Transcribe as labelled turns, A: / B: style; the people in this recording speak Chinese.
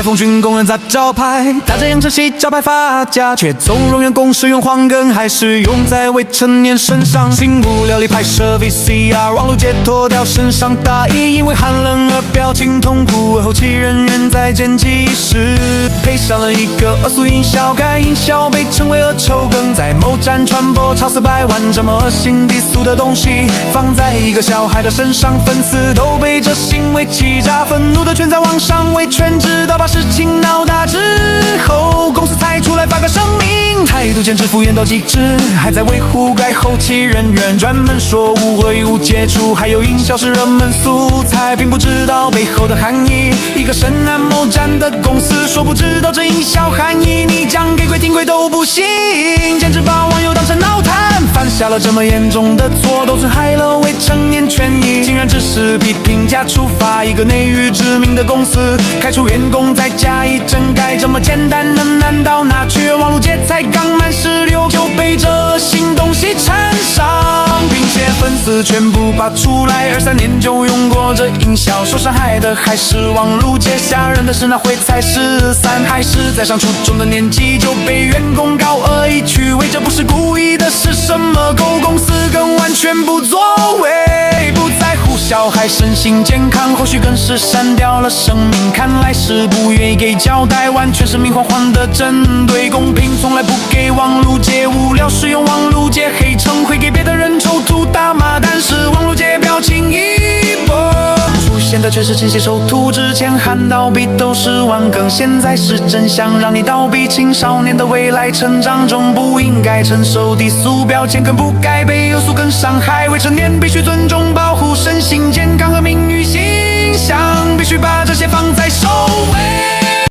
A: 在奉训工人砸招牌，打着扬声器招牌发家，却纵容员工使用黄梗，还是用在未成年身上。新无聊里拍摄 VCR， 网路截脱掉身上大衣，因为寒冷而表情痛苦，而后期人员在剪辑时配上了一个恶俗音效，该音效被称为恶臭梗，在某站传播超400万，这么恶心低俗的东西放在一个小孩的身上，粉丝都被这行为气炸，愤怒的圈在网上维权，直到把事情闹大之后，公司才出来发个声明，态度坚持敷衍到极致，还在维护该后期人员，专门说误会无解除，还有音效是热门素材，并不知道背后的含义。一个深谙某站的公司说不知道这音效含义，你讲给鬼听鬼都不信，简直把网友当成脑瘫，犯下了这么严重的错，都损害了未成年权益，竟然只是批评加处罚，一个内娱知名的公司开除员工再加以整改，这么简单的难道拿去网路界才刚满16就被这新东西缠上，并且粉丝全部扒出来，23年就用过这音效，受伤害的还是网路界，吓人的是那会才13，还是在上初中的年纪就被员工搞恶意趣味，这不是故意的，是什么狗公司更完全不作为，不在乎小孩身心健康，或许更是删掉了生命，看来是不愿意给交代，完全是明晃晃的针对公平，从来不给网路界无聊使用网路界黑称，会给别的人丑图大骂，但是网路界表情一波出现的却是清洗手图，之前喊倒闭都是玩梗，现在是真相让你倒闭，青少年的未来成长中不应该承受低俗标签，更不该被恶俗梗伤害，未成年必须尊重保护身心健康和名誉形象，必须把这些放在首位。